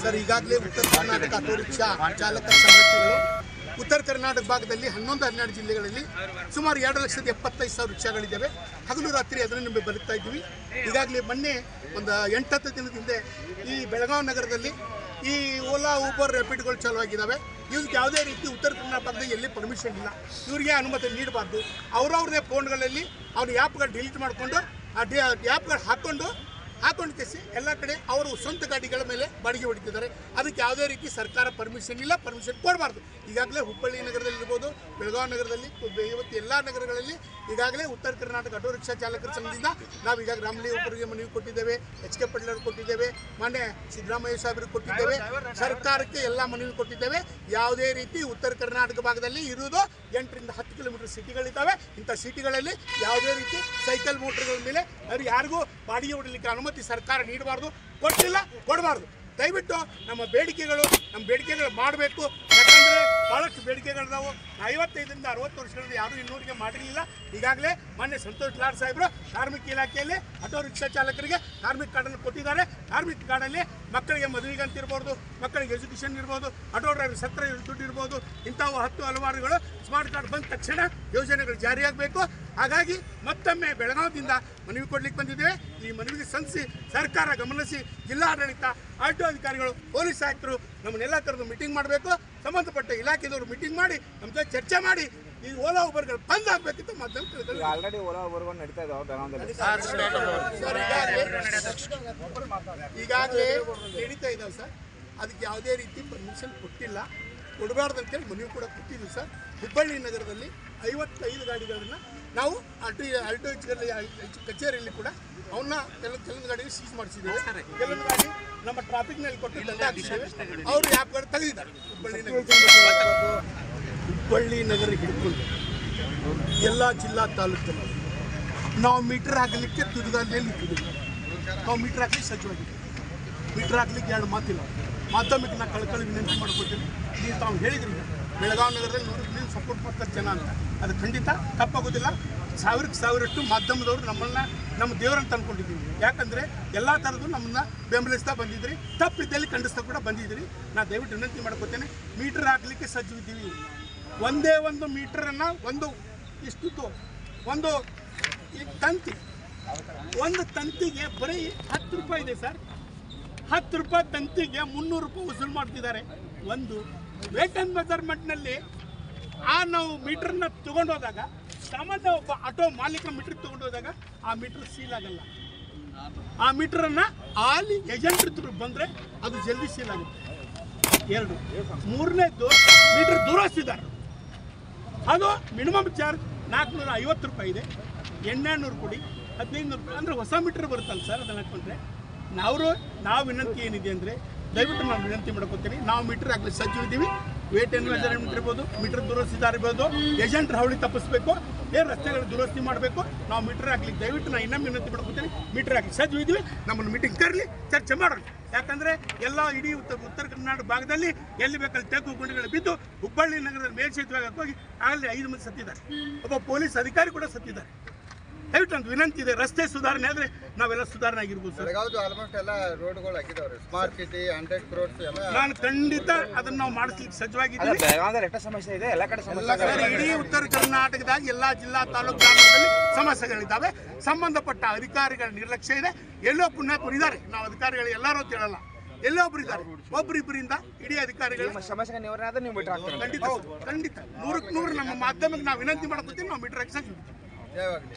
Sir, ಈಗಾಗಲೇ ಉತ್ತರ Karnataka auto rickshaw ಚಾಲಕರ ಸಂಘಟನೆಗಳು ಉತ್ತರ ಕರ್ನಾಟಕ ಭಾಗದಲ್ಲಿ 11-12 ಜಿಲ್ಲೆಗಳಲ್ಲಿ ಸುಮಾರು 2,75,000 ರಿಕ್ಷಾಗಳಿದ್ದಾವೆ. ಹಗಲು ರಾತ್ರಿ ಅದನ್ನು ನಂಬಿ ಬದುಕ್ತಾ ಇದ್ದೀವಿ. ಈಗಾಗಲೇ ಮೊನ್ನೆ ಒಂದು 8-10 ದಿನದ ಹಿಂದೆ ಈ ಬೆಳಗಾವಿ ನಗರದಲ್ಲಿ ಈ ಓಲಾ ಊಬರ್ ರ್ಯಾಪಿಡ್ಗಳು ಚಾಲುವಾಗಿದ್ದಾವೆ. ಇವ್ರಿಗೆ ಯಾವುದೇ ರೀತಿ ಉತ್ತರ ಕರ್ನಾಟಕ ಭಾಗದಲ್ಲಿ ಎಲ್ಲಿ ಪರ್ಮಿಷನ್ ಇಲ್ಲ, ಇವರಿಗೆ ಅನುಮತಿ ನೀಡಬಾರ್ದು. ಅವ್ರವ್ರದೇ ಫೋನ್ಗಳಲ್ಲಿ ಅವ್ರ ಆ್ಯಪ್ಗಳು ಡಿಲೀಟ್ ಮಾಡಿಕೊಂಡು ಆ ಆ್ಯಪ್ಗಳು ಹಾಕ್ಕೊಂಡು ಕೇಸಿ ಎಲ್ಲ ಕಡೆ ಅವರು ಸ್ವಂತ ಗಾಡಿಗಳ ಮೇಲೆ ಬಾಡಿಗೆ ಹೊಡಿತಿದ್ದಾರೆ. ಅದಕ್ಕೆ ಯಾವುದೇ ರೀತಿ ಸರ್ಕಾರ ಪರ್ಮಿಷನ್ ಇಲ್ಲ, ಪರ್ಮಿಷನ್ ಕೊಡಬಾರ್ದು. ಈಗಾಗಲೇ ಹುಬ್ಬಳ್ಳಿ ನಗರದಲ್ಲಿರ್ಬೋದು, ಬೆಳಗಾವಿ ನಗರದಲ್ಲಿ, ಇವತ್ತು ಎಲ್ಲ ನಗರಗಳಲ್ಲಿ ಈಗಾಗಲೇ ಉತ್ತರ ಕರ್ನಾಟಕ ಆಟೋ ರಿಕ್ಷಾ ಚಾಲಕರ ಸಂಘದಿಂದ ನಾವು ಈಗ ರಾಮಲಿ ಒಬ್ಬರಿಗೆ ಮನವಿ ಕೊಟ್ಟಿದ್ದೇವೆ, HK ಪಾಟೀಲ್ ಅವರು ಕೊಟ್ಟಿದ್ದೇವೆ, ಮಾನ್ಯ ಸಿದ್ದರಾಮಯ್ಯ ಸಾಹೇಬರಿಗೆ ಕೊಟ್ಟಿದ್ದೇವೆ, ಸರ್ಕಾರಕ್ಕೆ ಎಲ್ಲ ಮನವಿ ಕೊಟ್ಟಿದ್ದೇವೆ. ಯಾವುದೇ ರೀತಿ ಉತ್ತರ ಕರ್ನಾಟಕ ಭಾಗದಲ್ಲಿ ಇರುವುದು 8ರಿಂದ 10 ಕಿಲೋಮೀಟರ್ ಸಿಟಿಗಳಿದ್ದಾವೆ. ಇಂಥ ಸಿಟಿಗಳಲ್ಲಿ ಯಾವುದೇ ರೀತಿ ಸೈಕಲ್ ಮೋಟರ್ಗಳ ಮೇಲೆ ಅವ್ರು ಯಾರಿಗೂ ಬಾಡಿಗೆ ಹೊಡಲಿಕ್ಕೆ ಅನುಮತಿ ಸರ್ಕಾರ ನೀಡಬಾರ್ದು, ಕೊಟ್ಟಿಲ್ಲ, ಕೊಡಬಾರ್ದು. ದಯವಿಟ್ಟು ನಮ್ಮ ಬೇಡಿಕೆಗಳು ಮಾಡಬೇಕು. ಯಾಕಂದರೆ ಭಾಳಷ್ಟು ಬೇಡಿಕೆಗಳಿದಾವೆ. 55ರಿಂದ 60 ವರ್ಷಗಳಲ್ಲಿ ಯಾರೂ ಇನ್ನೂರಿಗೆ ಮಾಡಿರಲಿಲ್ಲ. ಈಗಾಗಲೇ ಮಾನ್ಯ ಸಂತೋಷ್ ಲಾಡ್ ಸಾಹೇಬರು ಕಾರ್ಮಿಕ ಇಲಾಖೆಯಲ್ಲಿ ಆಟೋ ರಿಕ್ಷಾ ಚಾಲಕರಿಗೆ ಕಾರ್ಮಿಕ ಕಾರ್ಡನ್ನು ಕೊಟ್ಟಿದ್ದಾರೆ. ಕಾರ್ಮಿಕ ಕಾರ್ಡಲ್ಲಿ ಮಕ್ಕಳಿಗೆ ಮದುವೆಗಂತ ಇರ್ಬೋದು, ಮಕ್ಕಳಿಗೆ ಎಜುಕೇಷನ್ ಇರ್ಬೋದು, ಆಟೋ ಡ್ರೈವರ್ ಸತ್ರ ದುಡ್ಡು ಇರ್ಬೋದು, ಇಂಥವು 10 ಹಲವಾರುಗಳು ಸ್ಮಾರ್ಟ್ ಕಾರ್ಡ್ ಬಂದ ತಕ್ಷಣ ಯೋಜನೆಗಳು ಜಾರಿಯಾಗಬೇಕು. ಹಾಗಾಗಿ ಮತ್ತೊಮ್ಮೆ ಬೆಳಗಾವಿಯಿಂದ ಮನವಿ ಕೊಡ್ಲಿಕ್ಕೆ ಬಂದಿದ್ದೇವೆ. ಈ ಮನವಿಗೆ ಸಂಧಿಸಿ ಸರ್ಕಾರ ಗಮನಿಸಿ ಜಿಲ್ಲಾಡಳಿತ, ಆಟೋ ಅಧಿಕಾರಿಗಳು, ಪೊಲೀಸ್ ಆಯುಕ್ತರು ನಮ್ಮನ್ನೆಲ್ಲ ಕರೆದು ಮೀಟಿಂಗ್ ಮಾಡಬೇಕು. ಸಂಬಂಧಪಟ್ಟ ಇಲಾಖೆದವರು ಮೀಟಿಂಗ್ ಮಾಡಿ ನಮ್ಮ ಜೊತೆ ಚರ್ಚೆ ಮಾಡಿ ಈ ಓಲಾ ಉಬರ್ಗಳು ಬಂದ್ ಆಗಬೇಕಿತ್ತು. ಆಲ್ರೆಡಿ ಓಲಾ ಉಬರ್ಗಳು ನಡೀತಾ ಇದಾವೆ ಈಗಾಗಲೇ ನಡೀತಾ ಇದ್ದಾವೆ ಸರ್. ಅದಕ್ಕೆ ಯಾವುದೇ ರೀತಿ ಪರ್ಮಿಷನ್ ಕೊಟ್ಟಿಲ್ಲ, ಕೊಡಬಾರ್ದು ಅಂತೇಳಿ ಮನವಿ ಕೂಡ ಕೊಟ್ಟಿದ್ದೀವಿ ಸರ್. ಹುಬ್ಬಳ್ಳಿ ನಗರದಲ್ಲಿ 55 ಗಾಡಿಗಳನ್ನು ನಾವು ಆಲ್ಟೋ ಕಚೇರಿಯಲ್ಲಿ ಕೂಡ ಅವನ್ನ ಕೆಲವೊಂದು ಗಾಡಿಗೆ ಸೀಸ್ ಮಾಡಿಸಿದ್ದೇವೆ. ಕೆಲವೊಂದು ಗಾಡಿ ನಮ್ಮ ಟ್ರಾಫಿಕ್ನಲ್ಲಿ ಕೊಟ್ಟು ದಂಡ ಹಾಕಿದ್ದೇವೆ. ಅವರು ಆ್ಯಪ್ಗಳು ತೆಗೆದಿದ್ದಾರೆ. ಹುಬ್ಬಳ್ಳಿ ನಗರ ಹಿಡ್ಕೊಂಡು ಎಲ್ಲ ಜಿಲ್ಲಾ ತಾಲೂಕಲ್ಲಿ ನಾವು ಮೀಟರ್ ಹಾಕಲಿಕ್ಕೆ ತುದಿಗಾಲಿಯಲ್ಲಿ ಇಟ್ಟಿದ್ದೀವಿ. ನಾವು ಮೀಟರ್ ಹಾಕಲಿಕ್ಕೆ ಸಜ್ಜಾಗಿದ್ದೀವಿ. ಮೀಟರ್ ಹಾಕ್ಲಿಕ್ಕೆ 2 ಮಾತಿಲ್ಲ. ಮಾಧ್ಯಮಕ್ಕೆ ನಾನು ಕಳ್ಕೊಳ್ಳಿ ವಿನಂತಿ ಮಾಡ್ಕೊತೀನಿ. ನೀವು ತಾವು ಹೇಳಿದ್ರಿ ಬೆಳಗಾವಿ ನಗರದಲ್ಲಿ 100 ಸಪೋರ್ಟ್ ಮಾಡ್ತಾರೆ ಜನ ಅಂತ. ಅದು ಖಂಡಿತ ತಪ್ಪಾಗೋದಿಲ್ಲ. 1000ಕ್ಕೆ ಮಾಧ್ಯಮದವರು ನಮ್ಮ ದೇವರನ್ನು ತಂದ್ಕೊಂಡಿದ್ದೀವಿ. ಯಾಕಂದರೆ ಎಲ್ಲ ಥರದ್ದು ನಮ್ಮನ್ನು ಬೆಂಬಲಿಸ್ತಾ ಬಂದಿದ್ರಿ, ತಪ್ಪಿದ್ದಲ್ಲಿ ಖಂಡಿಸ್ತಾ ಕೂಡ ಬಂದಿದ್ದೀರಿ. ನಾನು ದಯವಿಟ್ಟು ವಿನಂತಿ ಮಾಡ್ಕೊತೇನೆ, ಮೀಟರ್ ಹಾಕಲಿಕ್ಕೆ ಸಜ್ಜಿದ್ದೀವಿ. ಒಂದೇ ಒಂದು ಮೀಟರನ್ನು ಇಷ್ಟುತ್ತು ಒಂದು ಈ ತಂತಿ, ಒಂದು ತಂತಿಗೆ ಬರೀ 10 ರೂಪಾಯಿ ಇದೆ ಸರ್. 10 ರೂಪಾಯಿ ತಂತಿಗೆ 300 ರೂಪಾಯಿ ವಸೂಲು ಮಾಡ್ತಿದ್ದಾರೆ. ಒಂದು ವೇಟ್ ಆ್ಯಂಡ್ ಮೆಜರ್ಮೆಂಟ್ನಲ್ಲಿ ನಾವು ಮೀಟ್ರನ್ನ ತೊಗೊಂಡೋದಾಗ, ಸಾಮಾನ್ಯ ಒಬ್ಬ ಆಟೋ ಮಾಲೀಕ ಮೀಟ್ರ್ ತೊಗೊಂಡೋದಾಗ ಆ ಮೀಟ್ರ್ ಸೀಲ್ ಆಗಲ್ಲ. ಆ ಮೀಟ್ರನ್ನು ಅಲ್ಲಿ ಏಜೆಂಟ್ ಬಂದರೆ ಅದು ಜಲ್ದಿ ಸೀಲ್ ಆಗುತ್ತೆ. 2 ಮೂರನೇದ್ದು ಮೀಟ್ರ್ ದೂರಸ್ತಿದ್ದಾರೆ. ಅದು ಮಿನಿಮಮ್ ಚಾರ್ಜ್ 450 ರೂಪಾಯಿ ಇದೆ. 800 ಕೊಡಿ, 1500 ರೂಪಾಯಿ ಅಂದರೆ ಹೊಸ ಮೀಟ್ರ್ ಬರುತ್ತಲ್ಲ ಸರ್. ಅದನ್ನು ಹಾಕ್ಕೊಂಡ್ರೆ ನಾವು ವಿನಂತಿ ಏನಿದೆ ಅಂದರೆ, ದಯವಿಟ್ಟು ನಾನು ವಿನಂತಿ ಮಾಡ್ಕೊತೀನಿ, ನಾವು ಮೀಟ್ರ್ ಹಾಕಲಿ ಸಜ್ಜು ಇದ್ದೀವಿ. ವೇಟ್ ಆ್ಯಂಡ್ ಮೆಜರ್ಮೆಂಟ್ ಇರ್ಬೋದು, ಮೀಟ್ರ್ ದುರಸ್ತಿದಾರ ಇರ್ಬೋದು, ಏಜೆಂಟ್ರ ಹಾವಳಿ ತಪ್ಪಿಸ್ಬೇಕು, ರಸ್ತೆಗಳು ದುರಸ್ತಿ ಮಾಡಬೇಕು. ನಾವು ಮೀಟ್ರ್ ಹಾಕ್ಲಿಕ್ಕೆ ದಯವಿಟ್ಟು ನಾನು ಇನ್ನೊಮ್ಮೆ ವಿನಂತಿ ಮಾಡ್ಕೊತೀನಿ, ಮೀಟ್ರ್ ಹಾಕಿ ಸಜ್ಜು ಇದ್ದೀವಿ. ನಮ್ಮನ್ನು ಮೀಟಿಂಗ್ ಕರಲಿ, ಚರ್ಚೆ ಮಾಡೋಣ. ಯಾಕಂದರೆ ಎಲ್ಲ ಇಡೀ ಉತ್ತರ ಕರ್ನಾಟಕ ಭಾಗದಲ್ಲಿ ಎಲ್ಲಿ ಬೇಕಲ್ಲಿ ತೆಗ್ಗು ಗುಂಡಿಗಳು ಬಿದ್ದು ಹುಬ್ಬಳ್ಳಿ ನಗರದ ಮೇಲ್ಸೇತುವೆಗೆ ಹೋಗಿ ಆಗಲೇ 5 ಮಂದಿ ಸತ್ತಿದ್ದಾರೆ. ಒಬ್ಬ ಪೊಲೀಸ್ ಅಧಿಕಾರಿ ಕೂಡ ಸತ್ತಿದ್ದಾರೆ. ದಯವಿಟ್ಟು ಒಂದು ವಿನಂತಿ ಇದೆ, ರಸ್ತೆ ಸುಧಾರಣೆ ಆದರೆ ನಾವೆಲ್ಲ ಸುಧಾರಣೆ ಆಗಿರ್ಬೋದು ಸರ್. ಆಲ್ಮೋಸ್ಟ್ ಎಲ್ಲ ರೋಡ್ಗಳು ಹಾಕಿದವ್ರೆ, ಸ್ಮಾರ್ಟ್ ಸಿಟಿ 100 crores ಎಲ್ಲ. ನಾನು ಖಂಡಿತ ಅದನ್ನು ನಾವು ಮಾಡಿಸ್ಲಿಕ್ಕೆ ಸಜ್ಜವಾಗಿದ್ದೀವಿ. ಸಮಸ್ಯೆ ಇದೆ, ಎಲ್ಲ ಕಡೆ ಇಡೀ ಉತ್ತರ ಕರ್ನಾಟಕದಾಗ ಎಲ್ಲ ಜಿಲ್ಲಾ ತಾಲೂಕು ಗ್ರಾಮಗಳಲ್ಲಿ ಸಮಸ್ಯೆಗಳಿದ್ದಾವೆ. ಸಂಬಂಧಪಟ್ಟ ಅಧಿಕಾರಿಗಳ ನಿರ್ಲಕ್ಷ್ಯ ಇದೆ. ಎಲ್ಲೋ ಪುಣ್ಯಾತ್ಮರು ಇದ್ದಾರೆ, ನಾವು ಅಧಿಕಾರಿಗಳು ಎಲ್ಲರೂ ಅಂತ ಹೇಳಲ್ಲ, ಎಲ್ಲೋ ಒಬ್ರು ಇದ್ದಾರೆ. ಒಬ್ಬರಿಬ್ಬರಿಂದ ಇಡೀ ಅಧಿಕಾರಿಗಳು ಸಮಸ್ಯೆ ನಿವಾರಣೆ ಆದ್ರೆ ನೀವು ಮೀಟರ್ ಹಾಕ್ತೀರಿ. ಖಂಡಿತ 100ಕ್ಕೆ 100 ನಮ್ಮ ಮಾಧ್ಯಮಕ್ಕೆ ನಾವು ವಿನಂತಿ ಮಾಡ್ಕೊತೀವಿ, ನಾವು ಮೀಟರ್ ಹಾಕಿ ಸಜ್ಜು. ಜಯವಾಗಲಿ.